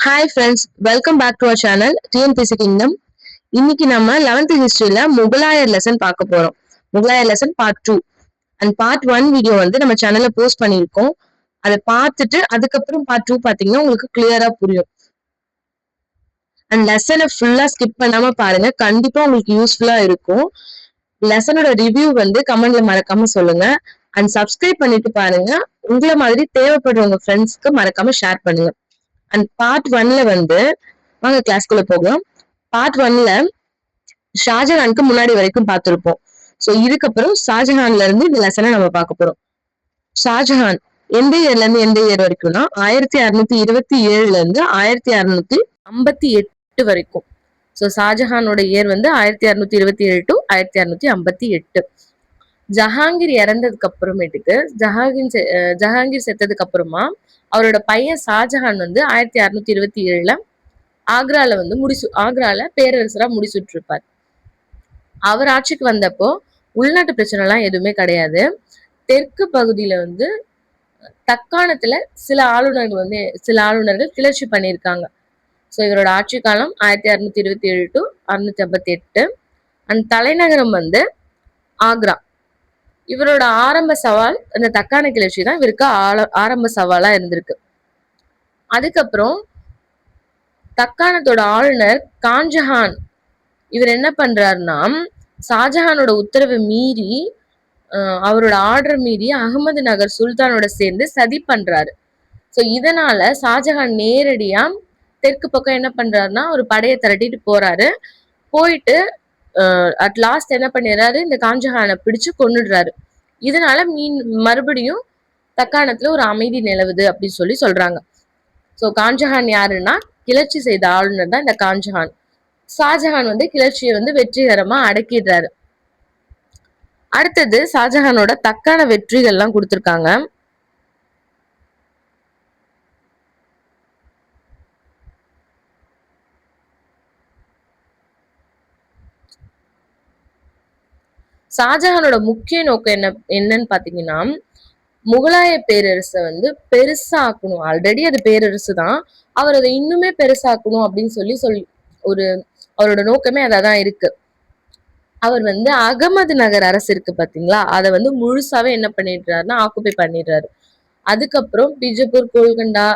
Hi friends, welcome back to our channel TNPSC kingdom. இன்னைக்கு நம்ம 11th ஹிஸ்டரியில முகலாயர் லெசன் பார்க்க போறோம். முகலாயர் lesson part 2 and part 1 video வந்து நம்ம சேனல்ல போஸ்ட் பண்ணியிருக்கோம். அதை பார்த்துட்டு அதுக்கப்புறம் பார்ட் 2 பார்த்தீங்கன்னா உங்களுக்கு கிளியரா புரியும். அண்ட் லெசனை ஃபுல்லா ஸ்கிப் பண்ணாம பாருங்க, கண்டிப்பா உங்களுக்கு யூஸ்ஃபுல்லா இருக்கும். லெசனோட ரிவ்யூ வந்து கமெண்ட்ல மறக்காம சொல்லுங்க. அண்ட் சப்ஸ்கிரைப் பண்ணிட்டு பாருங்க. உங்களை மாதிரி தேவைப்படுறவங்க ஃப்ரெண்ட்ஸ்க்கு மறக்காம ஷேர் பண்ணுங்க. அண்ட் பார்ட் 1ல வந்து வாங்க கிளாஸ்க்குள்ள போகலாம். பார்ட் 1ல ஷாஜஹானுக்கு முன்னாடி வரைக்கும் பார்த்திருப்போம். சோ இதுக்கப்புறம் ஷாஜஹான்ல இருந்து இந்த லெசனை நம்ம பார்க்க போறோம். ஷாஜஹான் எந்த இயர்ல இருந்து எந்த இயர் வரைக்கும்னா 1627ல இருந்து 1658 வரைக்கும். சோ ஷாஜஹானோட இயர் வந்து 1627 டு 1658. ஜஹாங்கீர் இறந்ததுக்கு அப்புறமேட்டுக்கு ஜஹாங்கீர் செத்ததுக்கு அப்புறமா அவரோட பையன் ஷாஜஹான் வந்து 1627ல ஆக்ரால வந்து ஆக்ரால பேரரசரா முடிசூட்டு இருப்பார். அவர் ஆட்சிக்கு வந்தப்போ உள்நாட்டு பிரச்சனை எல்லாம் எதுவுமே கிடையாது. தெற்கு பகுதியில வந்து தக்காணத்துல சில ஆளுநர்கள் கிளர்ச்சி பண்ணியிருக்காங்க. ஸோ இவரோட ஆட்சி காலம் 1627 டு 658. அண்ட் தலைநகரம் வந்து ஆக்ரா. இவரோட ஆரம்ப சவால் அந்த தக்கான கிளர்ச்சி தான் இவருக்கு ஆரம்ப சவாலா இருந்திருக்கு. அதுக்கப்புறம் தக்காணத்தோட ஆளுநர் காஞ்சஹான் இவர் என்ன பண்றாருன்னா ஷாஜஹானோட உத்தரவை மீறி அவரோட ஆர்டர் மீறி அகமது நகர் சுல்தானோட சேர்ந்து சதி பண்றாரு. ஸோ இதனால ஷாஜஹான் நேரடியா தெற்கு பக்கம் என்ன பண்றாருன்னா ஒரு படையை திரட்டிட்டு போறாரு. போயிட்டு அட் லாஸ்ட் என்ன பண்ணிடுறாரு, இந்த காஞ்சஹானை பிடிச்சு கொன்னுடுறாரு. இதனால மறுபடியும் தக்காணத்துல ஒரு அமைதி நிலவுது அப்படின்னு சொல்லி சொல்றாங்க. சோ காஞ்சஹான் யாருன்னா கிளர்ச்சி செய்த ஆளுநர் தான் இந்த காஞ்சஹான். ஷாஜஹான் வந்து கிளர்ச்சியை வந்து வெற்றிகரமா அடக்கிடுறாரு. அடுத்தது ஷாஜஹானோட தக்கான வெற்றிகள் எல்லாம் கொடுத்திருக்காங்க. ஷாஜஹானோட முக்கிய நோக்கம் என்னன்னு பாத்தீங்கன்னா முகலாய பேரரசை வந்து பெருசாக்கணும். ஆல்ரெடி அது பேரரசு தான், அவர் அதை இன்னுமே பெருசாக்கணும் அப்படின்னு சொல்லி ஒரு அவரோட நோக்கமே அதான் இருக்கு. அவர் வந்து அகமது நகர் அரசு இருக்கு பாத்தீங்களா, அதை வந்து முழுசாவே என்ன பண்ணிடுறாருன்னா ஆக்குபை பண்ணிடுறாரு. அதுக்கப்புறம் பிஜப்பூர், கோல்கண்டா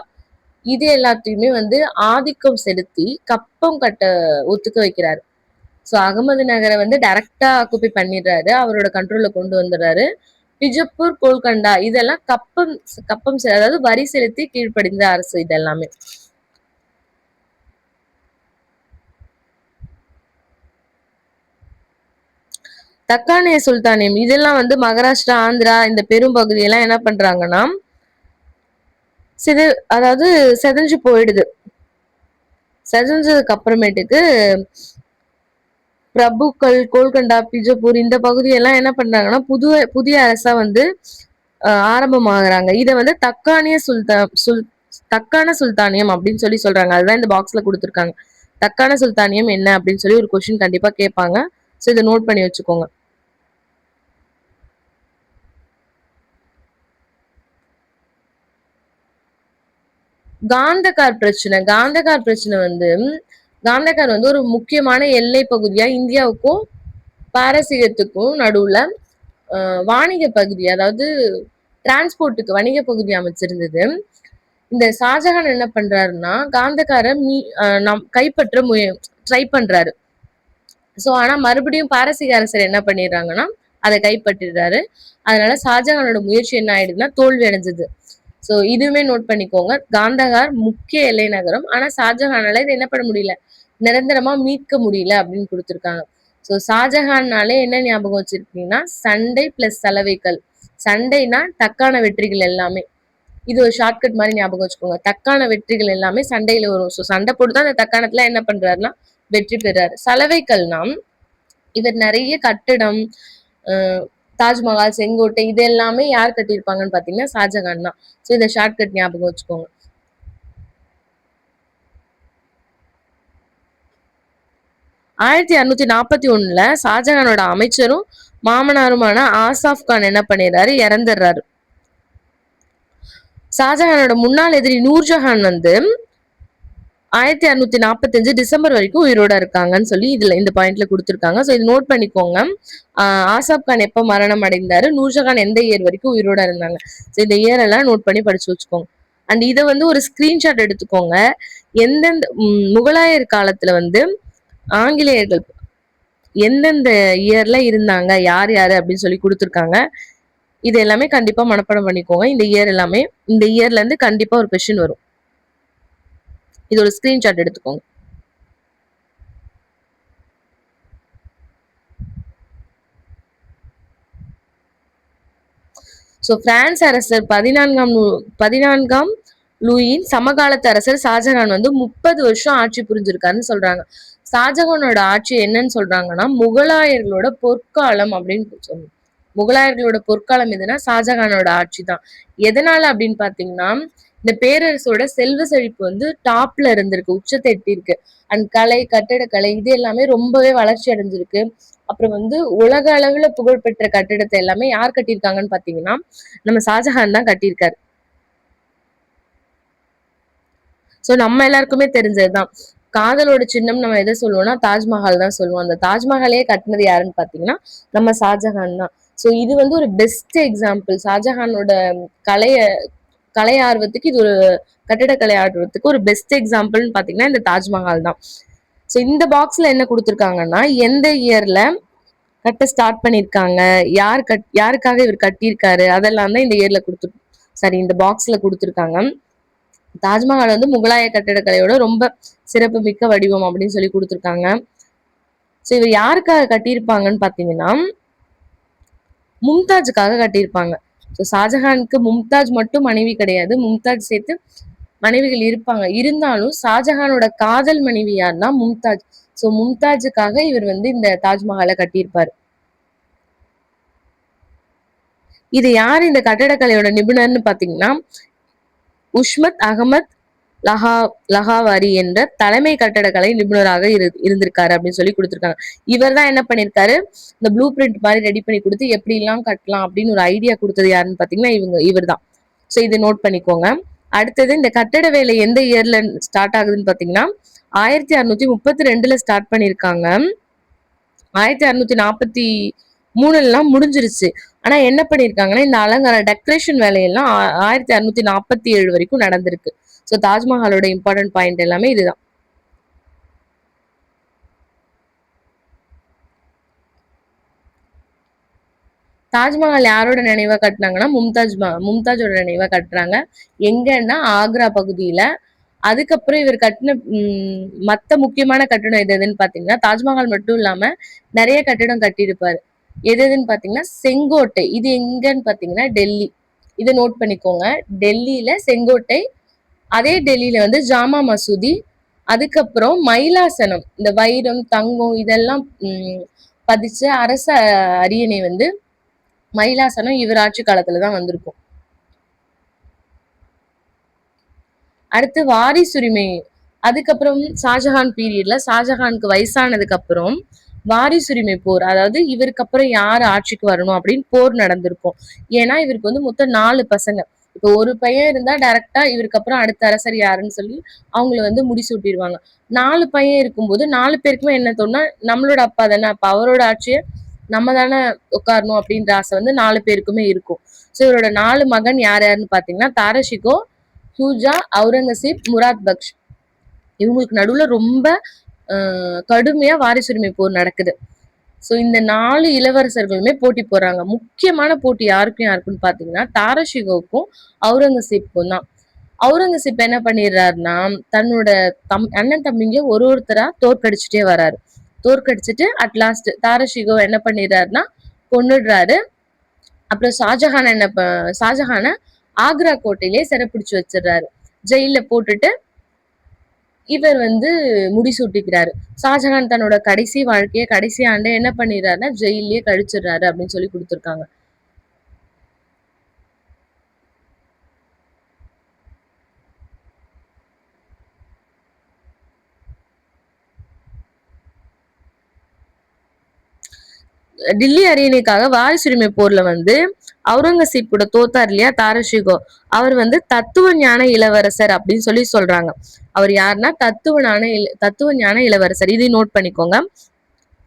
இது எல்லாத்தையுமே வந்து ஆதிக்கம் செலுத்தி கப்பம் கட்ட ஒத்துக்க வைக்கிறாரு. ஸோ அகமது நகரை வந்து டைரக்டா ஆக்குபை பண்ணிடுறாரு, அவரோட கண்ட்ரோல்ல கொண்டு வந்துடுறாரு. பிஜப்பூர், கோல்கண்டா இதெல்லாம் கப்பம் அதாவது வரி செலுத்தி கீழ்ப்படிந்த அரசு இதெல்லாமே. தக்கானிய சுல்தானியம் இதெல்லாம் வந்து மகாராஷ்டிரா, ஆந்திரா இந்த பெரும் பகுதியெல்லாம் என்ன பண்றாங்கன்னா அதாவது செதஞ்சு போயிடுது. செதஞ்சதுக்கு அப்புறமேட்டுக்கு பிரபுக்கள் கோல்கண்டா, பிஜப்பூர் இந்த பகுதியெல்லாம் என்ன பண்றாங்கன்னா புதிய அரசா வந்து ஆரம்பமாகறாங்க. இதை வந்து தக்கான சுல்தானியம் அப்படின்னு சொல்லி சொல்றாங்க. அதுதான் இந்த பாக்ஸ்ல கொடுத்துருக்காங்க. தக்கான சுல்தானியம் என்ன அப்படின்னு சொல்லி ஒரு கொஸ்டின் கண்டிப்பா கேட்பாங்க. ஸோ இதை நோட் பண்ணி வச்சுக்கோங்க. காந்தகார் பிரச்சனை வந்து காந்தகார் வந்து ஒரு முக்கியமான எல்லை பகுதியா இந்தியாவுக்கும் பாரசீகத்துக்கும் நடுவுல வாணிக பகுதி, அதாவது டிரான்ஸ்போர்ட்டுக்கு வணிக பகுதி அமைச்சிருந்தது. இந்த ஷாஜஹான் என்ன பண்றாருன்னா காந்தகாரை கைப்பற்ற ட்ரை பண்றாரு. சோ ஆனா மறுபடியும் பாரசீக அரசர் என்ன பண்ணிடுறாங்கன்னா அதை கைப்பற்றிடுறாரு. அதனால ஷாஜஹானோட முயற்சி என்ன ஆயிடுதுன்னா தோல்வி அடைஞ்சது. சோ இதுவுமே நோட் பண்ணிக்கோங்க. காந்தகார் முக்கிய எல்லை நகரம், ஆனா ஷாஜஹானால இது என்ன பண்ண முடியல, நிரந்தரமா மீட்க முடியல அப்படின்னு கொடுத்துருக்காங்க. ஸோ ஷாஜஹான்னாலே என்ன ஞாபகம் வச்சிருக்கீங்கன்னா சண்டை பிளஸ் சலவைகள். சண்டைனா தக்கான வெற்றிகள் எல்லாமே. இது ஒரு ஷார்ட்கட் மாதிரி ஞாபகம் வச்சுக்கோங்க. தக்கான வெற்றிகள் எல்லாமே சண்டையில வரும். ஸோ சண்டை போட்டுதான் அந்த தக்காணத்துல என்ன பண்றாருன்னா வெற்றி பெறாரு. சலவைகள்னா இவர் நிறைய கட்டிடம், தாஜ்மஹால், செங்கோட்டை இது எல்லாமே யார் கட்டியிருப்பாங்கன்னு பாத்தீங்கன்னா ஷாஜஹான் தான். ஸோ இந்த ஷார்ட்கட் ஞாபகம் வச்சுக்கோங்க. ஆயிரத்தி 641 ஷாஜஹானோட அமைச்சரும் மாமனாருமான ஆசாப் கான் என்ன பண்ணிடுறாரு, இறந்துடுறாரு. ஷாஜஹானோட முன்னாள் எதிரி நூர்ஜஹான் வந்து 1645 டிசம்பர் வரைக்கும் உயிரோட இருக்காங்கன்னு சொல்லி இதுல இந்த பாயிண்ட்ல கொடுத்துருக்காங்க. ஸோ இது நோட் பண்ணிக்கோங்க. ஆசாப் கான் எப்ப மரணம் அடைந்தாரு, நூர்ஜஹான் எந்த இயர் வரைக்கும் உயிரோட இருந்தாங்க. ஸோ இந்த இயர் எல்லாம் நோட் பண்ணி படிச்சு வச்சுக்கோங்க. அண்ட் இதை வந்து ஒரு ஸ்கிரீன்ஷாட் எடுத்துக்கோங்க. எந்தெந்த முகலாயர் காலத்துல வந்து ஆங்கிலேயர்கள் எந்தெந்த இயர்ல இருந்தாங்க, யார் யாரு அப்படின்னு சொல்லி கொடுத்துருக்காங்க. இது எல்லாமே கண்டிப்பா மனப்பாடம் பண்ணிக்கோங்க. இந்த இயர் எல்லாமே இந்த இயர்ல இருந்து கண்டிப்பா ஒரு கொஸ்டின் வரும். இது ஒரு ஸ்கிரீன்ஷாட் எடுத்துக்கோங்க. சோ பிரான்ஸ் அரசர் 14ஆம் லூயின் சமகாலத்து அரசர் ஷாஜகான் வந்து 30 வருஷம் ஆட்சி புரிஞ்சிருக்காருன்னு சொல்றாங்க. ஷாஜகானோட ஆட்சி என்னன்னு சொல்றாங்கன்னா முகலாயர்களோட பொற்காலம் அப்படின்னு சொல்லுவாங்க. முகலாயர்களோட பொற்காலம் எதுனா ஷாஜகானோட ஆட்சி தான். எதனால அப்படின்னு பாத்தீங்கன்னா இந்த பேரரசோட செல்வ செழிப்பு வந்து டாப்ல இருந்திருக்கு, உச்சத்தை எட்டியிருக்கு. அண்ட் கலை, கட்டிடக்கலை இது எல்லாமே ரொம்பவே வளர்ச்சி அடைஞ்சிருக்கு. அப்புறம் வந்து உலக அளவுல புகழ்பெற்ற கட்டிடத்தை எல்லாமே யார் கட்டியிருக்காங்கன்னு பாத்தீங்கன்னா நம்ம ஷாஜஹான் தான் கட்டியிருக்காரு. சோ நம்ம எல்லாருக்குமே தெரிஞ்சதுதான், காதலோட சின்னம் நம்ம எதை சொல்லுவோம்னா தாஜ்மஹால் தான் சொல்லுவோம். அந்த தாஜ்மஹாலே கட்டினது யாருன்னு பாத்தீங்கன்னா நம்ம ஷாஜஹான் தான். சோ இது வந்து ஒரு பெஸ்ட் எக்ஸாம்பிள். ஷாஜஹானோட கலைய கலை ஆர்வத்துக்கு இது ஒரு கட்டிடக்கலை ஆர்வத்துக்கு ஒரு பெஸ்ட் எக்ஸாம்பிள்னு பாத்தீங்கன்னா இந்த தாஜ்மஹால் தான். சோ இந்த பாக்ஸ்ல என்ன கொடுத்துருக்காங்கன்னா எந்த இயர்ல கட்ட ஸ்டார்ட் பண்ணிருக்காங்க, யாருக்காக இவர் கட்டியிருக்காரு, அதெல்லாம் தான் இந்த இயர்ல இந்த பாக்ஸ்ல கொடுத்துருக்காங்க. தாஜ்மஹால் வந்து முகலாய கட்டிடக்கலையோட ரொம்ப சிறப்பு மிக்க வடிவம் அப்படின்னு சொல்லி கொடுத்துருக்காங்க. சோ இவர் யாருக்காக கட்டியிருப்பாங்கன்னு பாத்தீங்கன்னா மும்தாஜுக்காக கட்டியிருப்பாங்க. ஸோ ஷாஜஹானுக்கு மும்தாஜ் மட்டும் மனைவி கிடையாது, மும்தாஜ் சேர்த்து மனைவிகள் இருப்பாங்க. இருந்தாலும் ஷாஜஹானோட காதல் மனைவி யாருன்னா மும்தாஜ். ஸோ மும்தாஜுக்காக இவர் வந்து இந்த தாஜ்மஹாலை கட்டியிருப்பாரு. இது யாரு இந்த கட்டடக்கலையோட நிபுணர்னு பாத்தீங்கன்னா உஷ்மத் அகமத் லஹாவாரி என்ற தலைமை கட்டடக்கலை நிபுணராக இருந்திருக்காரு அப்படின்னு சொல்லி கொடுத்திருக்காங்க. இவர் தான் என்ன பண்ணிருக்காரு, இந்த ப்ளூ பிரிண்ட் மாதிரி ரெடி பண்ணி கொடுத்து எப்படி எல்லாம் கட்டலாம் அப்படின்னு ஒரு ஐடியா கொடுத்தது யாருன்னு பாத்தீங்கன்னா இவர் தான். சோ இதை நோட் பண்ணிக்கோங்க. அடுத்தது இந்த கட்டட வேலை எந்த இயர்ல ஸ்டார்ட் ஆகுதுன்னு பாத்தீங்கன்னா 1632ல ஸ்டார்ட் பண்ணிருக்காங்க. 1643 முடிஞ்சிருச்சு. ஆனா என்ன பண்ணிருக்காங்கன்னா இந்த அலங்கார டெக்கரேஷன் வேலையெல்லாம் 1647 வரைக்கும் நடந்திருக்கு. சோ தாஜ்மஹாலோட இம்பார்ட்டன்ட் பாயிண்ட் எல்லாமே இதுதான். தாஜ்மஹால் யாரோட நினைவா கட்டினாங்கன்னா மும்தாஜோட நினைவா கட்டுறாங்க. எங்கன்னா ஆக்ரா பகுதியில. அதுக்கப்புறம் இவர் கட்டின மத்த முக்கியமான கட்டிடம் எதுன்னு பாத்தீங்கன்னா தாஜ்மஹால் மட்டும் இல்லாம நிறைய கட்டிடம் கட்டியிருப்பாரு. எதுன்னு பாத்தீங்கன்னா செங்கோட்டை. இது எங்கன்னு பாத்தீங்கன்னா டெல்லி. இதை நோட் பண்ணிக்கோங்க. டெல்லியில செங்கோட்டை, அதே டெல்லியில வந்து ஜாமா மசூதி, அதுக்கப்புறம் மயிலாசனம், இந்த வைரம் தங்கம் இதெல்லாம் பதிச்ச அரச அரியணை வந்து மயிலாசனம் இவர் ஆட்சி காலத்துலதான் வந்திருக்கும். அடுத்து வாரிசுரிமை. அதுக்கப்புறம் ஷாஜஹான் பீரியட்ல ஷாஜஹானுக்கு வயசானதுக்கு அப்புறம் வாரிசுரிமை போர், அதாவது இவருக்கு அப்புறம் யார் ஆட்சிக்கு வரணும் அப்படின்னு போர் நடந்திருக்கும். ஏன்னா இவருக்கு வந்து மொத்தம் 4 பசங்க. இப்போ ஒரு பையன் இருந்தா டைரக்டா இவருக்கு அப்புறம் அடுத்த அரசர் யாருன்னு சொல்லி அவங்கள வந்து முடிசூட்டிடுவாங்க. 4 பையன் இருக்கும்போது 4 பேருக்குமே என்ன தோணுனா நம்மளோட அப்பா தானே, அப்ப அவரோட ஆட்சியை நம்ம தானே உட்காரணும் அப்படின்ற ஆசை வந்து 4 பேருக்குமே இருக்கும். சோ இவரோட 4 மகன் யார் யாருன்னு பாத்தீங்கன்னா தாரஷிகோ, ஹூஜா, அவுரங்கசீப், முராத் பக்ஷ். இவங்களுக்கு நடுவுல ரொம்ப கடுமையா வாரிசுரிமை போர் நடக்குது. சோ இந்த 4 இளவரசர்களுமே போட்டி போடுறாங்க. முக்கியமான போட்டி யாருக்குன்னு பாத்தீங்கன்னா தாரஷிகோவுக்கும் அவுரங்கசீப்புக்கும் தான். அவுரங்கசீப் என்ன பண்ணிடுறாருன்னா தன்னோட அண்ணன் தம்பிங்க ஒருத்தரா தோற்கடிச்சுட்டே வராரு. தோற்கடிச்சுட்டு அட்லாஸ்ட் தாரஷிகோ என்ன பண்ணிடுறாருன்னா கொன்னுடுறாரு. அப்புறம் ஷாஜஹான ஆக்ரா கோட்டையிலே சிறைப்பிடிச்சு வச்சிடுறாரு. ஜெயில போட்டுட்டு இவர் வந்து முடிசூட்டிக்கிறாரு. ஷாஜஹான் தன்னோட கடைசி வாழ்க்கைய கடைசி ஆண்டை என்ன பண்ணிடுறாருன்னா ஜெயிலே கழிச்சிடுறாரு அப்படின்னு சொல்லி கொடுத்துருக்காங்க. டில்லி அரியணைக்காக வாரிசுரிமை போர்ல வந்து அவுரங்கசீப் கூட தோத்தார் இல்லையா தாரஷிகோ, அவர் வந்து தத்துவ ஞான இளவரசர் அப்படின்னு சொல்லி சொல்றாங்க. அவர் யாருன்னா தத்துவ ஞான இளவரசர். இதை நோட் பண்ணிக்கோங்க.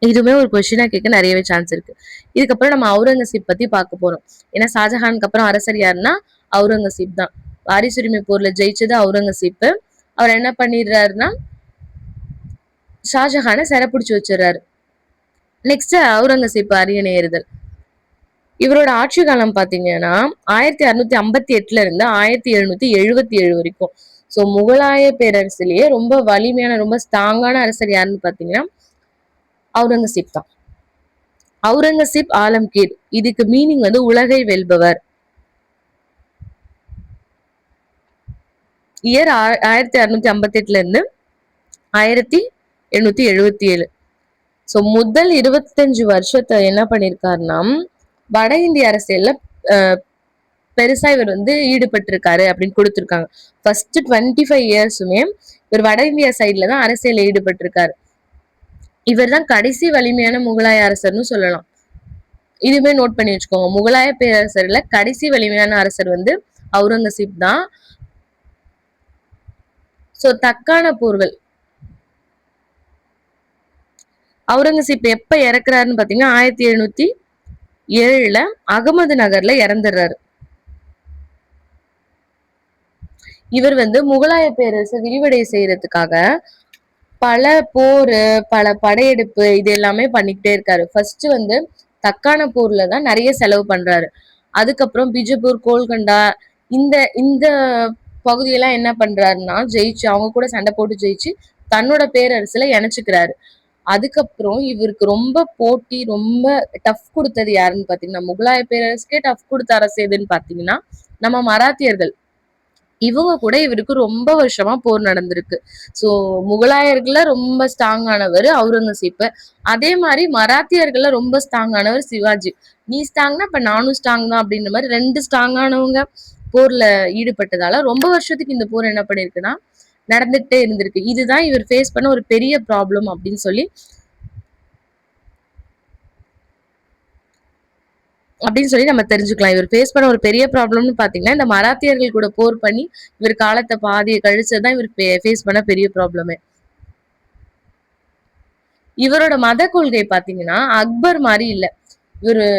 இதுவுமே ஒரு கொஸ்டினா கேட்க நிறையவே சான்ஸ் இருக்கு. இதுக்கப்புறம் நம்ம அவுரங்கசீப் பத்தி பார்க்க போறோம். ஏன்னா ஷாஜஹானுக்கு அப்புறம் அரசர் யாருன்னா அவுரங்கசீப் தான். வாரிசுரிமை போர்ல ஜெயிச்சது அவுரங்கசீப். அவர் என்ன பண்ணிடுறாருன்னா ஷாஜஹானை சிறைப்பிடிச்சு வச்சிடறாரு. நெக்ஸ்ட் அவுரங்கசீப் அரியணை ஏறுதல். இவரோட ஆட்சி காலம் பாத்தீங்கன்னா 1658 இருந்து 1777 வரைக்கும். சோ முகலாய பேரரசிலேயே ரொம்ப வலிமையான ரொம்ப ஸ்ட்ராங்கான அரசர் யாருன்னு பாத்தீங்கன்னா அவுரங்கசீப் தான். அவுரங்கசீப் ஆலம்கீர், இதுக்கு மீனிங் வந்து உலகை வெல்பவர். இயர் 1658 இருந்து 1877. சோ முதல் 25 வருஷத்தை என்ன பண்ணிருக்காருன்னா வட இந்திய அரசியல்ல பெருசா இவர் வந்து ஈடுபட்டிருக்காரு அப்படின்னு கொடுத்திருக்காங்க. ஃபர்ஸ்ட் 25 இயர்ஸுமே இவர் வட இந்தியா சைட்ல தான் அரசியல் ஈடுபட்டிருக்காரு. இவர் தான் கடைசி வலிமையான முகலாய அரசர்னு சொல்லலாம். இதுவுமே நோட் பண்ணி வச்சுக்கோங்க. முகலாய பேரரசர்ல கடைசி வலிமையான அரசர் வந்து அவுரங்கசீப் தான். சோ தக்கான போர்கள் அவுரங்கசீப் எப்ப இறக்குறாருன்னு பாத்தீங்கன்னா 1707 அகமது நகர்ல இறந்துடுறாரு. இவர் வந்து முகலாய பேரரசை விரிவடை செய்யறதுக்காக பல போர், பல படையெடுப்பு இது எல்லாமே பண்ணிக்கிட்டே இருக்காரு. ஃபர்ஸ்ட் வந்து தக்கான போர்ல தான் நிறைய செலவு பண்றாரு. அதுக்கப்புறம் பிஜப்பூர், கோல்கண்டா இந்த இந்த பகுதியெல்லாம் என்ன பண்றாருன்னா ஜெயிச்சு அவங்க கூட சண்டை போட்டு ஜெயிச்சு தன்னோட பேரரசுல இணைச்சுக்கிறாரு. அதுக்கப்புறம் இவருக்கு ரொம்ப போட்டி ரொம்ப டஃப் கொடுத்தது யாருன்னு பாத்தீங்கன்னா முகலாய பேரரசுக்கே டஃப் கொடுத்த அரசு எதுன்னு பாத்தீங்கன்னா நம்ம மராத்தியர்கள். இவங்க கூட இவருக்கு ரொம்ப வருஷமா போர் நடந்திருக்கு. சோ முகலாயர்கள்ல ரொம்ப ஸ்ட்ராங் ஆனவர் அவுரங்கசீப். அதே மாதிரி மராத்தியர்கள்ல ரொம்ப ஸ்ட்ராங் ஆனவர் சிவாஜி. நீ ஸ்ட்ராங்னா இப்ப நானும் ஸ்ட்ராங் தான் அப்படின்ற மாதிரி ரெண்டு ஸ்ட்ராங் ஆனவங்க போர்ல ஈடுபட்டதால ரொம்ப வருஷத்துக்கு இந்த போர் என்ன பண்ணிருக்குன்னா நடந்துகிட்டே இருந்திருக்கு. இதுதான் இவர் ஃபேஸ் பண்ண ஒரு பெரிய ப்ராப்ளம் அப்படின்னு சொல்லி நம்ம தெரிஞ்சுக்கலாம். இவர் ஃபேஸ் பண்ண ஒரு பெரிய ப்ராப்ளம்னு பாத்தீங்கன்னா இந்த மராத்தியர்கள் கூட போர் பண்ணி இவர் காலத்தை பாதியை கழிச்சதுதான் இவர் ஃபேஸ் பண்ண பெரிய ப்ராப்ளமே. இவரோட மத கொள்கை பாத்தீங்கன்னா அக்பர் மாதிரி இல்ல. இவரு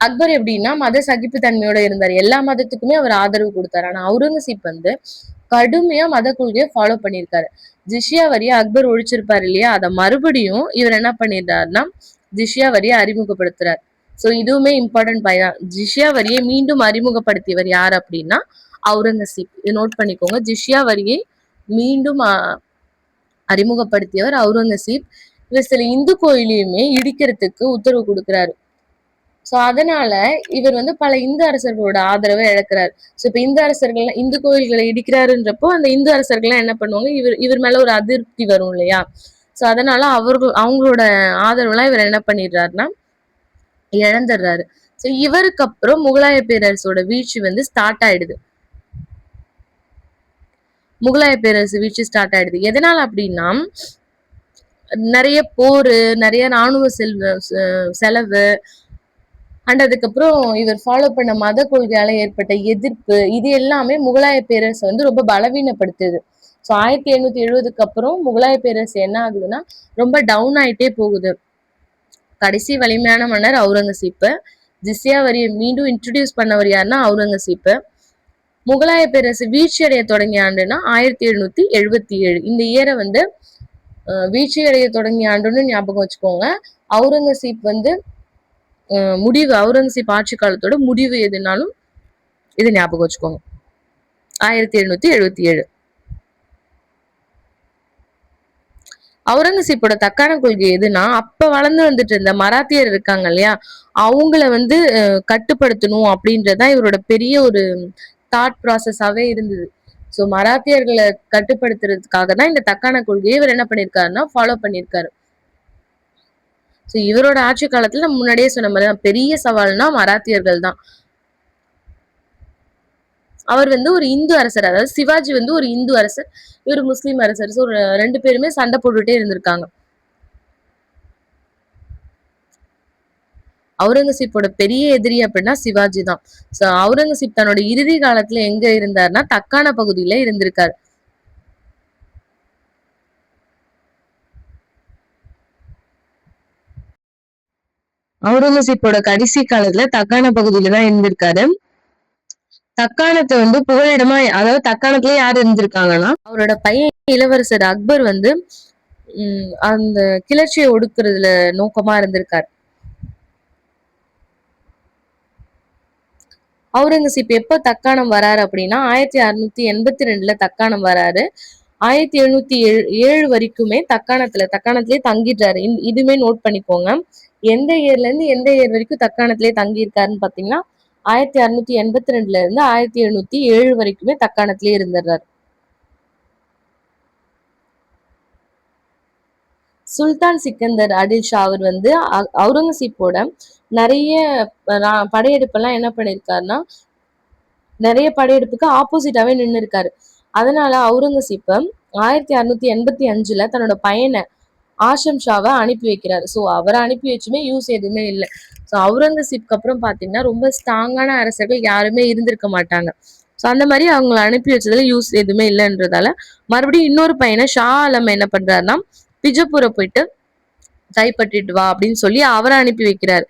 அக்பர் எப்படின்னா மத சகிப்பு தன்மையோட இருந்தார். எல்லா மதத்துக்குமே அவர் ஆதரவு கொடுத்தாரு. ஆனா அவுரங்கசீப் வந்து கடுமையா மத கொள்கையை ஃபாலோ பண்ணியிருக்காரு. ஜிஷியா வரியை அக்பர் ஒழிச்சிருப்பாரு இல்லையா, அதை மறுபடியும் இவர் என்ன பண்ணிருந்தாருன்னா ஜிஷியா வரியை அறிமுகப்படுத்துறாரு. சோ இதுவுமே இம்பார்ட்டன்ட் பாயிண்ட். ஜிஷியா வரியை மீண்டும் அறிமுகப்படுத்தியவர் யார் அப்படின்னா அவுரங்கசீப். இதை நோட் பண்ணிக்கோங்க. ஜிஷியா வரியை மீண்டும் அறிமுகப்படுத்தியவர் அவுரங்கசீப். இவர் சில இந்து கோயிலையுமே இடிக்கிறதுக்கு உத்தரவு கொடுக்கிறாரு. சோ அதனால இவர் வந்து பல இந்து அரசர்களோட ஆதரவை இழக்கிறாரு. சோ இப்ப இந்து அரசர்கள் இந்து கோயில்களை இடிக்கிறாருன்றப்போ அந்த இந்து அரசர்கள்லாம் என்ன பண்ணுவாங்க, இவர் மேல ஒரு அதிருப்தி வரும் இல்லையா. சோ அதனால அவங்களோட ஆதரவுலாம் இவர் என்ன பண்ணிடுறாருன்னா இழந்துடுறாரு. சோ இவருக்கு அப்புறம் முகலாய பேரரசோட வீழ்ச்சி வந்து ஸ்டார்ட் ஆயிடுது. முகலாய பேரரசு வீழ்ச்சி ஸ்டார்ட் ஆயிடுது. எதனால அப்படின்னா நிறைய போரு, நிறைய ராணுவ செலவு அண்ட் அதுக்கப்புறம் இவர் ஃபாலோ பண்ண மத கொள்கையால ஏற்பட்ட எதிர்ப்பு, இது எல்லாமே முகலாய பேரரசு வந்து ரொம்ப பலவீனப்படுத்துது. ஸோ 1770 அப்புறம் முகலாய பேரரசு என்ன ஆகுதுன்னா ரொம்ப டவுன் ஆயிட்டே போகுது. கடைசி வலிமையான மன்னர் அவுரங்கசீப். ஜிஸ்யா வரியை மீண்டும் இன்ட்ரடியூஸ் பண்ணவர் யாருன்னா அவுரங்கசீப். முகலாய பேரரசு வீழ்ச்சி அடைய தொடங்கிய ஆண்டுன்னா 1777. இந்த இயரை வந்து வீழ்ச்சி அடைய தொடங்கிய ஆண்டுன்னு ஞாபகம் வச்சுக்கோங்க. அவுரங்கசீப் வந்து முடிவு அவுரங்கசீப் ஆட்சி காலத்தோட முடிவு எதுனாலும் இது ஞாபகம் வச்சுக்கோங்க. 1777. அவுரங்கசீப்போட தக்கான கொள்கை எதுனா அப்ப வளர்ந்து வந்துட்டு இருந்த மராத்தியர் இருக்காங்க இல்லையா, அவங்கள வந்து கட்டுப்படுத்தணும் அப்படின்றதான் இவரோட பெரிய ஒரு தாட் ப்ராசஸாவே இருந்தது. சோ மராத்தியர்களை கட்டுப்படுத்துறதுக்காக தான் இந்த தக்கான கொள்கையை இவர் என்ன பண்ணிருக்காருன்னா ஃபாலோ பண்ணிருக்காரு. சோ இவரோட ஆட்சி காலத்துல நம்ம முன்னாடியே சொன்ன மாதிரி பெரிய சவால்னா மராத்தியர்கள் தான். அவர் வந்து ஒரு இந்து அரசர், அதாவது சிவாஜி வந்து ஒரு இந்து அரசர், இவர் முஸ்லீம் அரசர். ஸோ ரெண்டு பேருமே சண்டை போட்டுட்டே இருந்திருக்காங்க. அவுரங்கசீப்போட பெரிய எதிரி அப்படின்னா சிவாஜி தான். சோ அவுரங்கசீப் தன்னோட இறுதி காலத்துல எங்க இருந்தாருன்னா தக்கான பகுதியில இருந்திருக்காரு. அவுரங்கசீப்போட கடைசி காலத்துல தக்கான பகுதியில தான் இருந்திருக்காரு. தக்காணத்தை வந்து புகலிடமா, அதாவது தக்காணத்துல யார் இருந்திருக்காங்கன்னா அவரோட பையன் இளவரசர் அக்பர் வந்து அந்த கிளர்ச்சியை ஒடுக்குறதுல நோக்கமா இருந்திருக்காரு. அவுரங்கசீப் எப்ப தக்காணம் வராரு அப்படின்னா 1682 தக்காணம் வராரு. 1707 வரைக்குமே தக்காணத்திலே தங்கிடுறாரு. இதுமே நோட் பண்ணிக்கோங்க. எந்த இயர்ல இருந்து எந்த இயர் வரைக்கும் தக்காணத்திலே தங்கி இருக்காருன்னு பாத்தீங்கன்னா 1682 இருந்து 1707 வரைக்குமே தக்காணத்திலே இருந்துடுறாரு. சுல்தான் சிக்கந்தர் அடில் ஷா அவர் வந்து அவுரங்கசீப்போட நிறைய படையெடுப்பெல்லாம் என்ன பண்ணிருக்காருன்னா நிறைய படையெடுப்புக்கு ஆப்போசிட்டாவே நின்று இருக்காரு. அதனால அவுரங்கசீப்ப 1685 தன்னோட பையனை ஆஷம் ஷாவை அனுப்பி வைக்கிறாரு. ஸோ அவரை அனுப்பி வச்சுமே யூஸ் எதுவுமே இல்லை. ஸோ அவுரங்கசீப்க்கு அப்புறம் பாத்தீங்கன்னா ரொம்ப ஸ்ட்ராங்கான அரசர்கள் யாருமே இருந்திருக்க மாட்டாங்க. ஸோ அந்த மாதிரி அவங்களை அனுப்பி வச்சதுல யூஸ் எதுவுமே இல்லைன்றதால மறுபடியும் இன்னொரு பையனை ஷா ஆலம் என்ன பண்றாருன்னா பிஜப்பூரை போயிட்டு கைப்பற்றிட்டு வா அப்படின்னு சொல்லி அவரை அனுப்பி வைக்கிறாரு.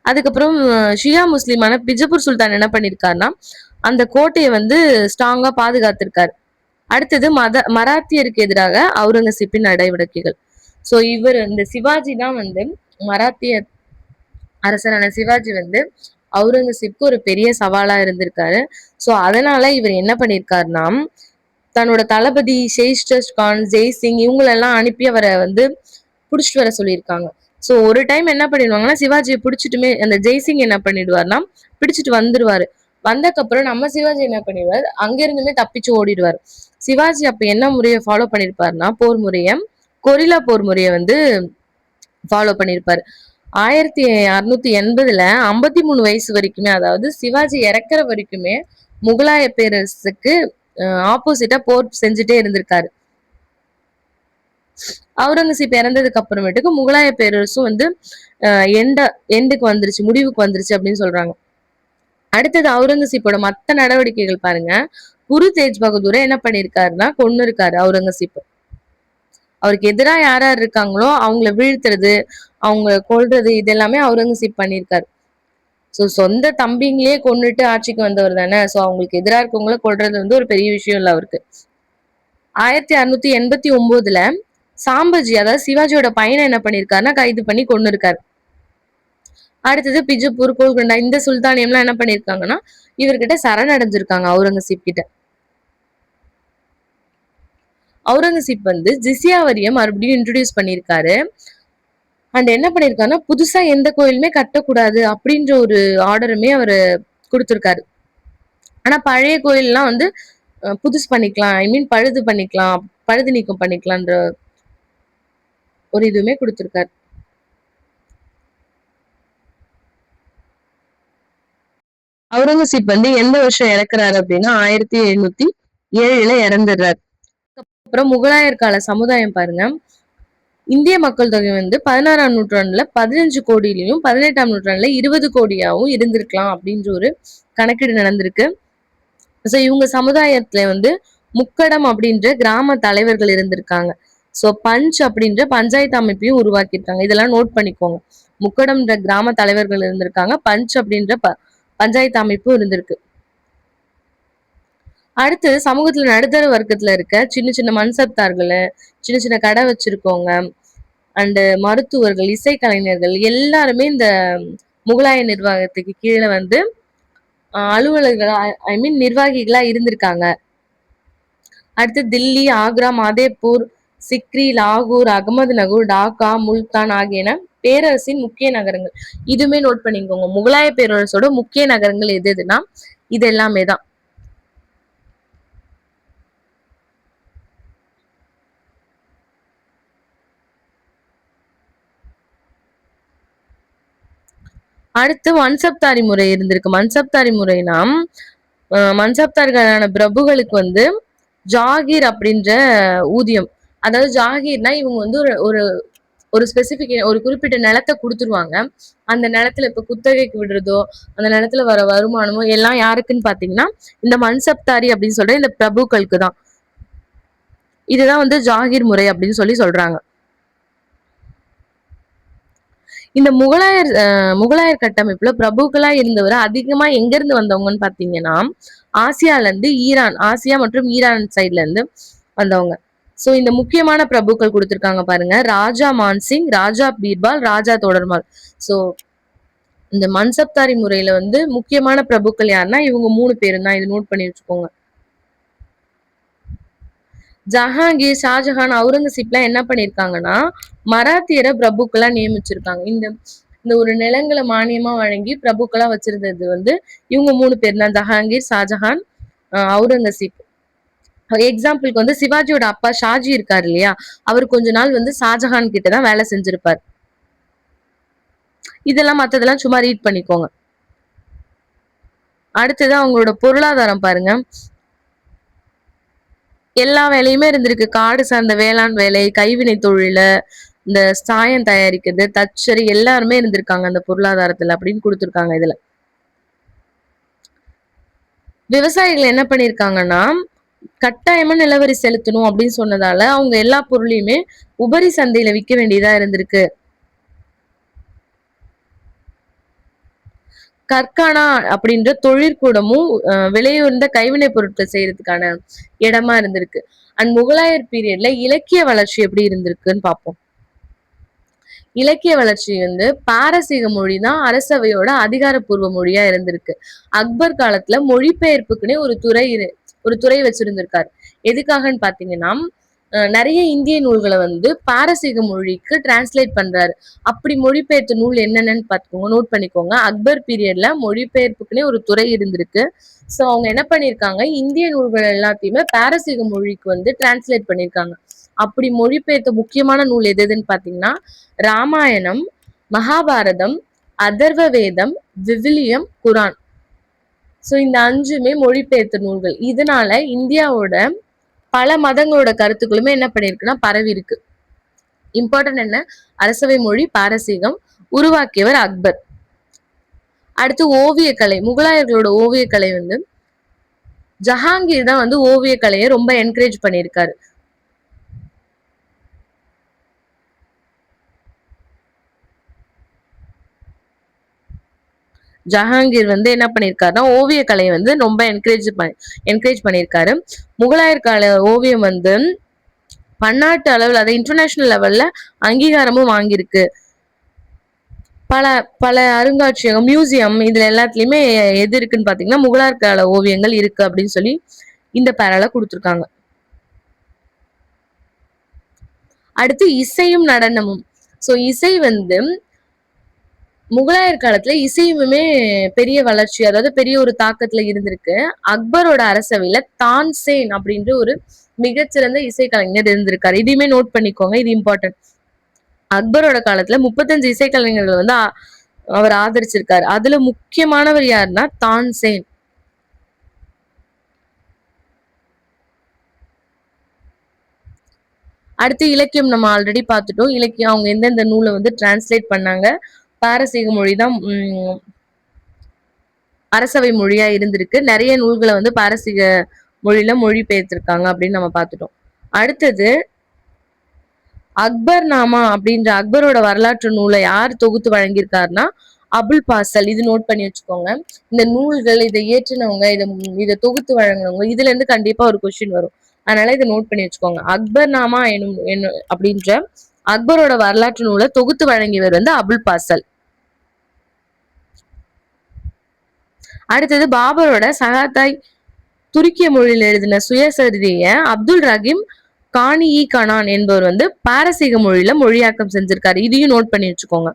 அதுக்கப்புறம் ஷியா முஸ்லிமான பிஜப்பூர் சுல்தான் என்ன பண்ணிருக்காருன்னா அந்த கோட்டையை வந்து ஸ்ட்ராங்கா பாதுகாத்திருக்காரு. அடுத்தது மராத்தியருக்கு எதிராக அவுரங்கசீப்பின் நடவடிக்கைகள். சோ இவர் இந்த சிவாஜி தான் வந்து மராத்திய அரசரான சிவாஜி வந்து அவுரங்கசீப்க்கு ஒரு பெரிய சவாலா இருந்திருக்காரு. சோ அதனால இவர் என்ன பண்ணிருக்காருன்னா தன்னோட தளபதி ஷேஷ்டர் கான், ஜெய்சிங் இவங்களெல்லாம் அனுப்பி அவரை வந்து புடிச்சிட்டு வர சொல்லியிருக்காங்க. சோ ஒரு டைம் என்ன பண்ணிடுவாங்கன்னா சிவாஜியை பிடிச்சிட்டுமே அந்த ஜெய்சிங் என்ன பண்ணிடுவார்னா பிடிச்சிட்டு வந்துருவாரு. வந்தக்கப்புறம் நம்ம சிவாஜி என்ன பண்ணிடுவார், அங்க இருந்துமே தப்பிச்சு ஓடிடுவாரு. சிவாஜி அப்ப என்ன முறையை ஃபாலோ பண்ணிருப்பாருன்னா போர் முறைய கொரில்லா போர் முறையை வந்து ஃபாலோ பண்ணிருப்பாரு. 1680 53 வயசு வரைக்குமே, அதாவது சிவாஜி இறக்குற வரைக்குமே முகலாய பேரரசுக்கு ஆப்போசிட்டா போர் செஞ்சுட்டே இருந்திருக்காரு. அவுரங்கசீப் இறந்ததுக்கு அப்புறமேட்டுக்கு முகலாய பேரரசும் வந்து எண்டுக்கு வந்துருச்சு, முடிவுக்கு வந்துருச்சு அப்படின்னு சொல்றாங்க. அடுத்தது அவுரங்கசீப்போட மத்த நடவடிக்கைகள் பாருங்க. குரு தேஜ் பகதூரை என்ன பண்ணிருக்காருன்னா கொன்னு இருக்காரு அவுரங்கசீப். அவருக்கு எதிராக யார் யார் இருக்காங்களோ அவங்கள வீழ்த்துறது, அவங்க கொல்றது, இது எல்லாமே அவுரங்கசீப் பண்ணிருக்காரு. சோ சொந்த தம்பிங்களே கொன்னுட்டு ஆட்சிக்கு வந்தவர் தானே. சோ அவங்களுக்கு எதிராக இருக்கவங்கள கொல்றது வந்து ஒரு பெரிய விஷயம் இல்லை அவருக்கு. 1689 சாம்பஜி, அதாவது சிவாஜியோட பையனை என்ன பண்ணிருக்காருன்னா கைது பண்ணி கொண்டு இருக்காரு. அடுத்தது பிஜப்பூர், கோல்கொண்டா இந்த சுல்தானியம்லாம் என்ன பண்ணிருக்காங்கன்னா இவர்கிட்ட சரணடைஞ்சிருக்காங்க அவுரங்கசீப் கிட்ட. அவுரங்கசீப் வந்து ஜிசியா வரிய மறுபடியும் இன்ட்ரோடியூஸ் பண்ணிருக்காரு. அண்ட் என்ன பண்ணிருக்காருன்னா புதுசா எந்த கோயிலுமே கட்டக்கூடாது அப்படின்ற ஒரு ஆர்டருமே அவரு கொடுத்திருக்காரு. ஆனா பழைய கோயில்லாம் வந்து புதுசு பண்ணிக்கலாம், ஐ மீன் பழுது பண்ணிக்கலாம், பழுது நீக்கம் பண்ணிக்கலாம்ன்ற ஒரு இதுவுமே கொடுத்திருக்காரு. அவுரங்கசீப் வந்து எந்த வருஷம் இறக்குறாரு அப்படின்னா 1707 இறந்துடுறாரு. அப்புறம் முகலாயர் கால சமுதாயம் பாருங்க. இந்திய மக்கள் தொகை வந்து 16ஆம் நூற்றாண்டுல 15 கோடியிலையும் 18ஆம் நூற்றாண்டுல 20 கோடியாவும் இருந்திருக்கலாம் அப்படின்ற ஒரு கணக்கீடு நடந்திருக்கு. சோ இவங்க சமுதாயத்துல வந்து முக்கடம் அப்படின்ற கிராம தலைவர்கள் இருந்திருக்காங்க. சோ பஞ்ச் அப்படின்ற பஞ்சாயத்து அமைப்பையும் உருவாக்கியிருக்காங்க. இதெல்லாம் நோட் பண்ணிக்கோங்க. முக்கடம்ன்ற கிராம தலைவர்கள் இருந்திருக்காங்க, பஞ்ச் அப்படின்ற பஞ்சாயத்து அமைப்பும் இருந்திருக்கு. அடுத்து சமூகத்துல நடுத்தர வர்க்கத்துல இருக்க சின்ன சின்ன மன்சப்தார்கள், சின்ன சின்ன கடை வச்சிருக்கோங்க, அண்டு மருத்துவர்கள், இசைக்கலைஞர்கள் எல்லாருமே இந்த முகலாய நிர்வாகத்துக்கு கீழே வந்து அலுவலர்களா, ஐ மீன் நிர்வாகிகளா இருந்திருக்காங்க. அடுத்து தில்லி, ஆக்ரா, மாதேப்பூர், சிக்ரி, லாகூர், அகமது நகூர், டாக்கா, முல்தான் ஆகியன பேரரசின் முக்கிய நகரங்கள். இதுவுமே நோட் பண்ணிக்கோங்க. முகலாய பேரரசோட முக்கிய நகரங்கள் எது எதுனா இது எல்லாமே தான். அடுத்து மன்சப்தாரி முறை இருந்திருக்கு. மன்சப்தாரி முறைனா மன்சப்தார்களான பிரபுகளுக்கு வந்து ஜாகீர் அப்படின்ற ஊதியம், அதாவது ஜாகீர்னா இவங்க வந்து ஒரு ஒரு ஸ்பெசிபிக் ஒரு குறிப்பிட்ட நிலத்தை கொடுத்துருவாங்க. அந்த நிலத்துல இப்ப குத்தகைக்கு விடுறதோ, அந்த நிலத்துல வர வருமானமோ எல்லாம் யாருக்குன்னு பாத்தீங்கன்னா இந்த மன்சப்தாரி அப்படின்னு சொல்ற இந்த பிரபுக்களுக்கு தான். இதுதான் வந்து ஜாகிர் முறை அப்படின்னு சொல்றாங்க. இந்த முகலாயர் கட்டமைப்புல பிரபுக்களா இருந்தவர் அதிகமா எங்க இருந்து வந்தவங்கன்னு பாத்தீங்கன்னா ஆசியால இருந்து ஈரான், ஆசியா மற்றும் ஈரான் சைட்ல இருந்து வந்தவங்க. சோ இந்த முக்கியமான பிரபுக்கள் கொடுத்திருக்காங்க பாருங்க, ராஜா மான்சிங், ராஜா பீர்பால், ராஜா தோடர்மால். சோ இந்த மன்சப்தாரி முறையில வந்து முக்கியமான பிரபுக்கள் யாருன்னா இவங்க 3 பேரும் தான். இது நோட் பண்ணி வச்சுக்கோங்க. ஜஹாங்கீர், ஷாஜஹான், அவுரங்கசீப்லாம் என்ன பண்ணிருக்காங்கன்னா மராத்தியரை பிரபுக்களா நியமிச்சிருக்காங்க. இந்த இந்த ஒரு நிலங்களை மானியமா வழங்கி பிரபுக்களா வச்சிருந்தது வந்து இவங்க 3 பேர் தான், ஜஹாங்கீர், ஷாஜஹான், அவுரங்கசீப். எக்ஸாம்பிளுக்கு வந்து சிவாஜியோட அப்பா ஷாஜி இருக்காரு இல்லையா, அவர் கொஞ்ச நாள் வந்து ஷாஜஹான் கிட்டதான் வேலை செஞ்சிருப்பார். இதெல்லாம் மத்ததெல்லாம் சும்மா ரீட் பண்ணிக்கோங்க. அடுத்தது அவங்களோட பொருளாதாரம் பாருங்க. எல்லா வேலையுமே இருந்திருக்கு. காடு சார்ந்த வேளாண் வேலை, கைவினை தொழில, இந்த சாயம் தயாரிக்கிறது, தச்சரி எல்லாருமே இருந்திருக்காங்க அந்த பொருளாதாரத்துல அப்படின்னு கொடுத்திருக்காங்க. இதுல விவசாயிகள் என்ன பண்ணிருக்காங்கன்னா கட்டாயமா நிலவரி செலுத்தணும் அப்படின்னு சொன்னதால அவங்க எல்லா பொருளையுமே உபரி சந்தையில விற்க வேண்டியதா இருந்திருக்கு. கற்கானா அப்படின்ற தொழிற்கூடமும் விலையுயர்ந்த கைவினை பொருட்கள் செய்யறதுக்கான இடமா இருந்திருக்கு. அண்ட் முகலாயர் பீரியட்ல இலக்கிய வளர்ச்சி எப்படி இருந்திருக்குன்னு பார்ப்போம். இலக்கிய வளர்ச்சி வந்து பாரசீக மொழி தான் அரசவையோட அதிகாரப்பூர்வ மொழியா இருந்திருக்கு. அக்பர் காலத்துல மொழிபெயர்ப்புக்குன்னே ஒரு துறை வச்சிருந்திருக்காரு. எதுக்காகன்னு பாத்தீங்கன்னா நிறைய இந்திய நூல்களை வந்து பாரசீக மொழிக்கு டிரான்ஸ்லேட் பண்றாரு. அப்படி மொழிபெயர்த்த நூல் என்னென்னு பாத்துக்கோங்க, நோட் பண்ணிக்கோங்க. அக்பர் பீரியட்ல மொழிபெயர்ப்புக்குன்னே ஒரு துறை இருந்திருக்கு. சோ அவங்க என்ன பண்ணிருக்காங்க, இந்திய நூல்கள் எல்லாத்தையுமே பாரசீக மொழிக்கு வந்து டிரான்ஸ்லேட் பண்ணிருக்காங்க. அப்படி மொழிபெயர்த்த முக்கியமான நூல் எதுன்னு பாத்தீங்கன்னா ராமாயணம், மகாபாரதம், அதர்வ வேதம், விவிலியம், குரான். சோ இந்த 5மே மொழிபெயர்த்த நூல்கள். இதனால இந்தியாவோட பல மதங்களோட கருத்துக்களுமே என்ன பண்ணிருக்குன்னா பரவி இருக்கு. இம்பார்ட்டன்ட் என்ன, அரசவை மொழி பாரசீகம், உருவாக்கியவர் அக்பர். அடுத்து ஓவியக்கலை. முகலாயர்களோட ஓவியக்கலை வந்து ஜஹாங்கீர் தான் வந்து ஓவியக்கலையை ரொம்ப என்கரேஜ் பண்ணியிருக்காரு. ஜஹாங்கீர் வந்து என்ன பண்ணிருக்காருன்னா ஓவிய கலையை வந்து ரொம்ப என்கரேஜ் பண்ணிருக்காரு. முகலாயர் கால ஓவியம் வந்து பன்னாட்டு அளவில், அதை இன்டர்நேஷனல் லெவல்ல அங்கீகாரமும் வாங்கியிருக்கு. பல பல அருங்காட்சியகம், மியூசியம் இதுல எல்லாத்துலயுமே எது இருக்குன்னு பாத்தீங்கன்னா முகலாயர் கால ஓவியங்கள் இருக்கு அப்படின்னு சொல்லி இந்த பேரால கொடுத்துருக்காங்க. அடுத்து இசையும் நடனமும். சோ இசை வந்து முகலாயர் காலத்துல இசையுமே பெரிய வளர்ச்சி, அதாவது பெரிய ஒரு தாக்கத்துல இருந்திருக்கு. அக்பரோட அரசவையில தான்சேன் அப்படின்ற ஒரு மிகச்சிறந்த இசை கலைஞர் இருந்திருக்காரு. இதையுமே நோட் பண்ணிக்கோங்க, இது இம்பார்ட்டன்ட். அக்பரோட காலத்துல 35 இசைக்கலைஞர்கள் வந்து அவர் ஆதரிச்சிருக்காரு. அதுல முக்கியமானவர் யாருன்னா தான்சேன். அடுத்து இலக்கியம் நம்ம ஆல்ரெடி பார்த்துட்டோம். இலக்கியம் அவங்க எந்தெந்த நூலை வந்து டிரான்ஸ்லேட் பண்ணாங்க. பாரசீக மொழிதான் அரசவை மொழியா இருந்திருக்கு. நிறைய நூல்களை வந்து பாரசீக மொழியில மொழிபெயர்த்திருக்காங்க அப்படின்னு நம்ம பார்த்துட்டோம். அடுத்தது அக்பர் நாமா அப்படின்ற அக்பரோட வரலாற்று நூலை யார் தொகுத்து வழங்கியிருக்காருன்னா அபுல் பாசல். இது நோட் பண்ணி வச்சுக்கோங்க. இந்த நூல்கள் இதை ஏற்றினவங்க, இதை தொகுத்து வழங்கினவங்க, இதுல இருந்து கண்டிப்பா ஒரு கொஸ்டின் வரும். அதனால இதை நோட் பண்ணி வச்சுக்கோங்க. அக்பர் நாமா அப்படின்ற அக்பரோட வரலாற்று நூலை தொகுத்து வழங்கியவர் வந்து அபுல் பாசல். அடுத்தது பாபரோட சகாத்தாய் துருக்கிய மொழியில் எழுதின சுயசரிதைய அப்துல் ரஹீம் கானி இ கனான் என்பவர் வந்து பாரசீக மொழியில மொழியாக்கம் செஞ்சிருக்காரு. இதையும் நோட் பண்ணி வச்சுக்கோங்க.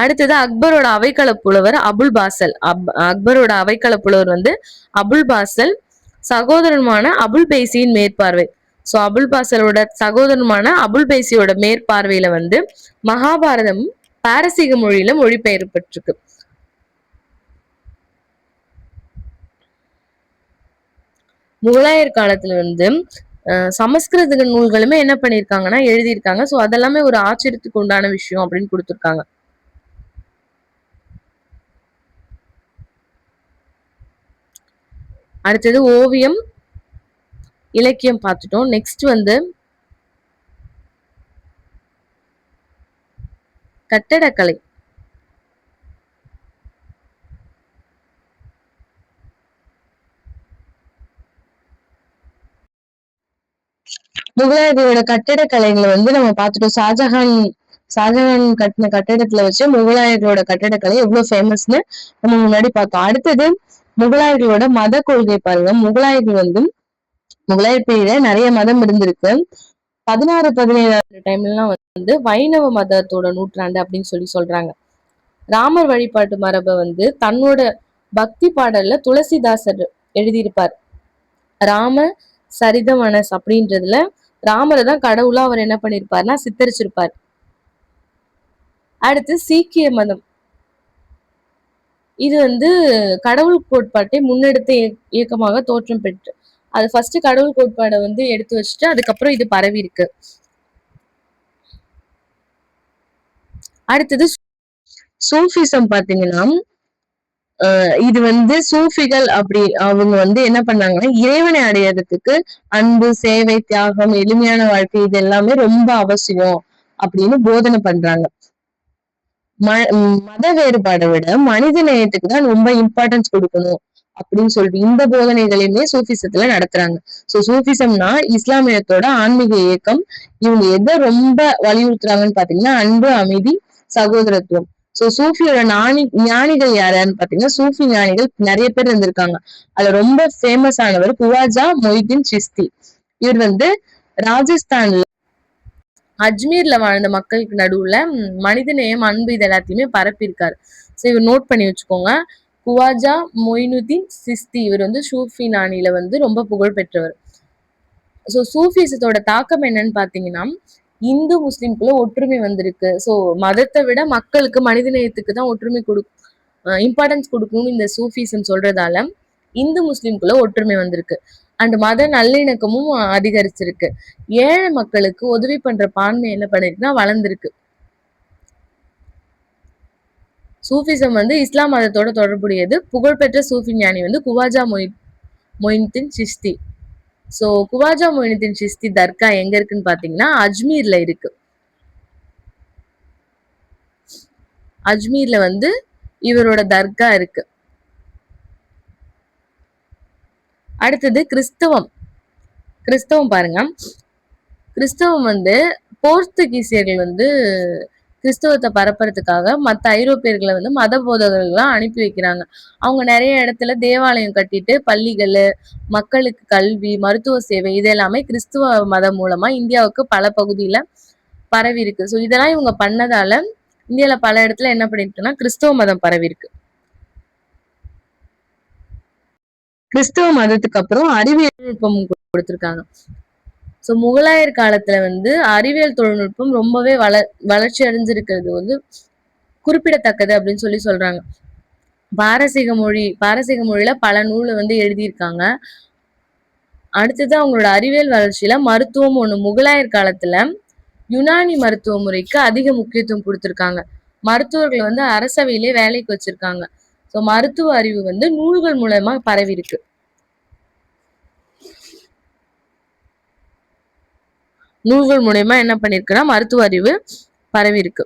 அடுத்தது அக்பரோட அவைக்கள புலவர் அபுல் பாசல். அக்பரோட அவைக்கள புலவர் வந்து அபுல் பாசல், சகோதரனுமான அபுல் பைசியின் மேற்பார்வை. சோ அபுல் பாசலோட சகோதரனுமான அபுல் பைசியோட மேற்பார்வையில வந்து மகாபாரதம் பாரசீக மொழியில மொழிபெயர்ப்பட்டிருக்கு. முகலாயர் காலத்துல வந்து சமஸ்கிருத நூல்களுமே என்ன பண்ணிருக்காங்கன்னா எழுதியிருக்காங்க. சோ அதெல்லாமே ஒரு ஆச்சரியத்துக்கு உண்டான விஷயம் அப்படின்னு கொடுத்திருக்காங்க. அடுத்தது ஓவியம், இலக்கியம் பார்த்துட்டோம். நெக்ஸ்ட் வந்து கட்டடக்கலை. முகலாயர்களோட கட்டிடக்கலைகளை வந்து நம்ம பார்த்துட்டோம். ஷாஜஹான் கட்டின கட்டிடத்துல வச்சு முகலாயர்களோட கட்டிடக்கலை எவ்வளவு ஃபேமஸ்னு நம்ம முன்னாடி பார்த்தோம். அடுத்தது முகலாயர்களோட மத கொள்கை பாருங்க. முகலாயர் பீரியட்ல நிறைய மதம் இருந்திருக்கு. 16, 17 டைம்லாம் வந்து வைணவ மதத்தோட நூற்றாண்டு அப்படின்னு சொல்றாங்க. ராமர் வழிபாட்டு மரபை வந்து தன்னோட பக்தி பாடல்ல துளசிதாசர் எழுதியிருப்பார். ராம சரிதமனஸ் அப்படின்றதுல ராமரை தான் கடவுளா அவர் என்ன பண்ணிருப்பாருன்னா சித்தரிச்சிருப்பார். அடுத்து சீக்கிய மதம். இது வந்து கடவுள் கோட்பாட்டை முன்னெடுத்த இயக்கமாக தோற்றம் பெற்று, அது ஃபர்ஸ்ட் கடவுள் கோட்பாடை வந்து எடுத்து வச்சுட்டு அதுக்கப்புறம் இது பரவி இருக்கு. அடுத்தது சூஃபிசம் பாத்தீங்கன்னா, இது வந்து சூஃபிகள் அப்படி அவங்க வந்து என்ன பண்ணாங்கன்னா இறைவனை அடையறதுக்கு அன்பு, சேவை, தியாகம், எளிமையான வாழ்க்கை இது எல்லாமே ரொம்ப அவசியம் அப்படின்னு போதனை பண்றாங்க. மத வேறுபாடை விட மனித நேயத்துக்கு தான் ரொம்ப இம்பார்ட்டன்ஸ் கொடுக்கணும் அப்படின்னு சொல்லிட்டு இந்த போதனைகளையுமே சூஃபிசத்துல நடத்துறாங்க. சோ சூஃபிசம்னா இஸ்லாமியத்தோட ஆன்மீக இயக்கம். இவங்க எதை ரொம்ப வலியுறுத்துறாங்கன்னு பாத்தீங்கன்னா அன்பு, அமைதி, சகோதரத்துவம். சோ சூஃபியோட ஞானிகள் யாருன்னு பாத்தீங்கன்னா சூஃபி ஞானிகள் நிறைய பேர் இருந்திருக்காங்க. அதுல ரொம்ப ஃபேமஸ் ஆனவர் குவாஜா மொய்தீன் சிஸ்தி. இவர் வந்து ராஜஸ்தான்ல அஜ்மீர்ல வாழ்ந்த மக்களுக்கு நடுவுல மனிதநேயம், அன்பு இது எல்லாத்தையுமே பரப்பியிருக்காரு. சோ இவர் நோட் பண்ணி வச்சுக்கோங்க. குவாஜா மொய்னுதீன் சிஸ்தி இவர் வந்து சூஃபி ஞானில வந்து ரொம்ப புகழ் பெற்றவர். சோ சூஃபிசத்தோட தாக்கம் என்னன்னு பாத்தீங்கன்னா இந்து முஸ்லிம்குள்ள ஒற்றுமை வந்திருக்கு. சோ மதத்தை விட மக்களுக்கு மனிதநேயத்துக்கு தான் ஒற்றுமை இம்பார்ட்டன்ஸ் கொடுக்கணும்னு இந்த சூஃபிசம் சொல்றதால இந்து முஸ்லிம்குள்ள ஒற்றுமை வந்திருக்கு. அண்ட் மத நல்லிணக்கமும் அதிகரிச்சிருக்கு. ஏழை மக்களுக்கு உதவி பண்ற பான்மை என்ன பண்ணிருக்குன்னா வளர்ந்திருக்கு. சூஃபிசம் வந்து இஸ்லாம் மதத்தோட தொடர்புடையது. புகழ்பெற்ற சூஃபி ஞானி வந்து குவாஜா மொய்னுதீன் சிஸ்தி. சோ குவாஜா மொய்னுதீன் சிஸ்தி தர்கா எங்க இருக்குன்னு பாத்தீங்கன்னா அஜ்மீர்ல இருக்கு. அஜ்மீர்ல வந்து இவரோட தர்கா இருக்கு. அடுத்தது கிறிஸ்தவம் பாருங்க. கிறிஸ்தவம் வந்து போர்த்துகீசியர்கள் வந்து கிறிஸ்தவத்தை பரப்புறதுக்காக மற்ற ஐரோப்பியர்களை வந்து மத போதகர்கள்லாம் அனுப்பி வைக்கிறாங்க. அவங்க நிறைய இடத்துல தேவாலயம் கட்டிட்டு பள்ளிகள், மக்களுக்கு கல்வி, மருத்துவ சேவை இது எல்லாமே கிறிஸ்துவ மதம் மூலமா இந்தியாவுக்கு பல பகுதியில பரவி இருக்கு. ஸோ இதெல்லாம் இவங்க பண்ணதால இந்தியால பல இடத்துல என்ன பண்ணிருக்குன்னா கிறிஸ்தவ மதம் பரவி இருக்கு. கிறிஸ்தவ மதத்துக்கு அப்புறம் அறிவியல் தொழில்நுட்பம் கொடுத்திருக்காங்க. சோ முகலாயர் காலத்துல வந்து அறிவியல் தொழில்நுட்பம் ரொம்பவே வளர்ச்சி அடைஞ்சிருக்கிறது வந்து குறிப்பிடத்தக்கது அப்படின்னு சொல்றாங்க. பாரசீக மொழியில பல நூலை வந்து எழுதியிருக்காங்க. அடுத்தது அவங்களோட அறிவியல் வளர்ச்சியில மருத்துவம் ஒண்ணு. முகலாயர் காலத்துல யுனானி மருத்துவ முறைக்கு அதிக முக்கியத்துவம் கொடுத்திருக்காங்க. மருத்துவர்களை வந்து அரசவையிலே வேலைக்கு வச்சிருக்காங்க. சோ மருத்துவ அறிவு வந்து நூல்கள் மூலமா பரவி இருக்கு. நூல்கள் மூலமா என்ன பண்ணிருக்குன்னா மருத்துவ அறிவு பரவி இருக்கு.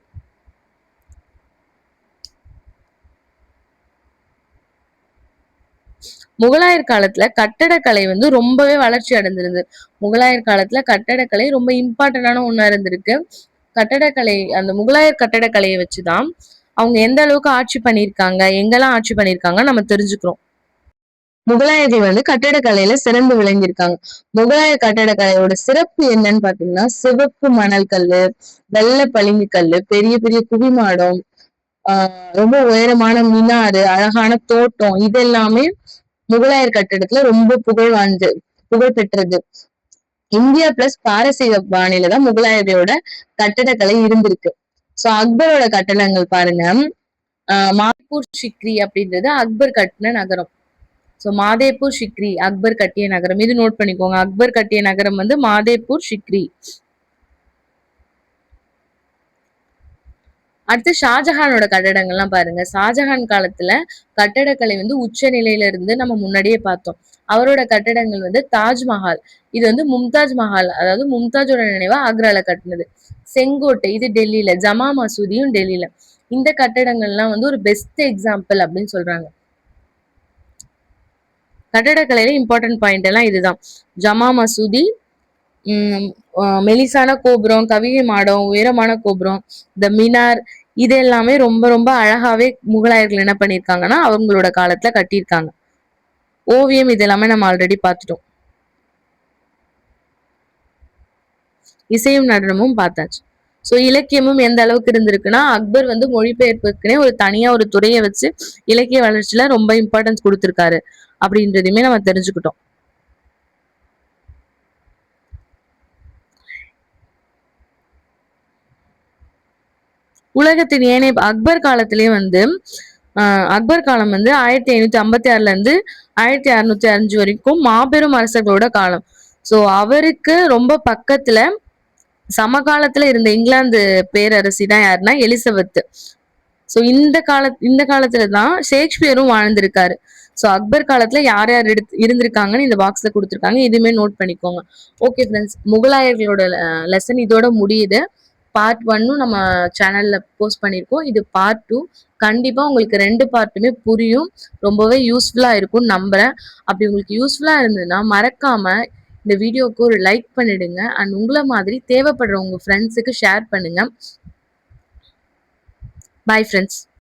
முகலாயர் காலத்துல கட்டடக்கலை வந்து ரொம்பவே வளர்ச்சி அடைஞ்சிருந்தது. முகலாயர் காலத்துல கட்டடக்கலை ரொம்ப இம்பார்ட்டன்டான ஒண்ணா இருந்திருக்கு. கட்டடக்கலை அந்த முகலாயர் கட்டடக்கலையை வச்சுதான் அவங்க எந்த அளவுக்கு ஆட்சி பண்ணியிருக்காங்க, எங்கெல்லாம் ஆட்சி பண்ணியிருக்காங்க நம்ம தெரிஞ்சுக்கிறோம். முகலாயர்கள் வந்து கட்டடக்கலையில சிறந்து விளங்கியிருக்காங்க. முகலாய கட்டடக்கலையோட சிறப்பு என்னன்னு பாத்தீங்கன்னா சிவப்பு மணல் கல்லு, வெள்ளை பளிங்கு கல்லு, பெரிய பெரிய குவிமாடம், ரொம்ப உயரமான மினாரு, அழகான தோட்டம் இது எல்லாமே முகலாயர் கட்டிடத்துல ரொம்ப புகழ் பெற்றது. இந்தியா பிளஸ் பாரசீக பாணியில தான் முகலாயர்களோட கட்டடக்கலை இருந்திருக்கு. சோ அக்பரோட கட்டடங்கள் பாருங்க. மால்பூர் சிக்ரி அப்படின்றது அக்பர் கட்டின நகரம். ஸோ மாதேப்பூர் சிக்ரி அக்பர் கட்டிய நகரம், இது நோட் பண்ணிக்கோங்க. அக்பர் கட்டிய நகரம் வந்து மாதேப்பூர் சிக்ரி. அடுத்து ஷாஜஹானோட கட்டடங்கள்லாம் பாருங்க. ஷாஜஹான் காலத்துல கட்டடக்கலை வந்து உச்ச நிலையில இருந்து நம்ம முன்னாடியே பார்த்தோம். அவரோட கட்டடங்கள் வந்து தாஜ்மஹால், இது வந்து மும்தாஜ் மஹால், அதாவது மும்தாஜோட நினைவா ஆக்ரால கட்டினது. செங்கோட்டை, இது டெல்லியில. ஜமா மசூதியும் டெல்லியில. இந்த கட்டடங்கள்லாம் வந்து ஒரு பெஸ்ட் எக்ஸாம்பிள் அப்படின்னு சொல்றாங்க. கட்டடக்கலையில இம்பார்ட்டன்ட் பாயிண்ட் எல்லாம் இதுதான். ஜமா மசூதி, மெலிசான கோபுரம், கவிகை மாடம், உயரமான கோபுரம், இந்த மினார், இது எல்லாமே ரொம்ப ரொம்ப அழகாவே முகலாயர்கள் என்ன பண்ணிருக்காங்கன்னா அவங்களோட காலத்துல கட்டியிருக்காங்க. ஓவியம் இது எல்லாமே நம்ம ஆல்ரெடி பார்த்துட்டோம். இசையும் நடனமும் பார்த்தாச்சு. ஸோ இலக்கியமும் எந்த அளவுக்கு இருந்திருக்குன்னா, அக்பர் வந்து மொழிபெயர்ப்புக்குனே ஒரு தனியா ஒரு துறையை வச்சு இலக்கிய வளர்ச்சியில ரொம்ப இம்பார்ட்டன்ஸ் கொடுத்திருக்காரு அப்படின்றதையுமே நம்ம தெரிஞ்சுக்கிட்டோம். உலகத்தின் ஏனைய அக்பர் காலத்திலேயே வந்து அக்பர் காலம் வந்து 1556 இருந்து 1605 வரைக்கும் மாபெரும் அரசர்களோட காலம். ஸோ அவருக்கு ரொம்ப பக்கத்துல சமகாலத்துல இருந்த இங்கிலாந்து பேரரசி தான் யாருன்னா எலிசபெத். ஸோ இந்த காலத்துல தான் ஷேக்ஸ்பியரும் வாழ்ந்திருக்காரு. ஸோ அக்பர் காலத்துல யார் யார் இருந்திருக்காங்கன்னு இந்த பாக்ஸ்ல கொடுத்துருக்காங்க. இதுவுமே நோட் பண்ணிக்கோங்க. ஓகே ஃப்ரெண்ட்ஸ், முகலாயர்களோட லெசன் இதோட முடியுது. பார்ட் 1 நம்ம சேனல்ல போஸ்ட் பண்ணியிருக்கோம். இது பார்ட் 2. கண்டிப்பா உங்களுக்கு 2 பார்ட்டுமே புரியும், ரொம்பவே யூஸ்ஃபுல்லா இருக்கும்னு நம்புறேன். அப்படி உங்களுக்கு யூஸ்ஃபுல்லா இருந்ததுன்னா மறக்காம இந்த வீடியோக்கு ஒரு லைக் பண்ணிடுங்க. அண்ட் உங்களை மாதிரி தேவைப்படுற உங்க ஃப்ரெண்ட்ஸுக்கு ஷேர் பண்ணுங்க. Bye friends.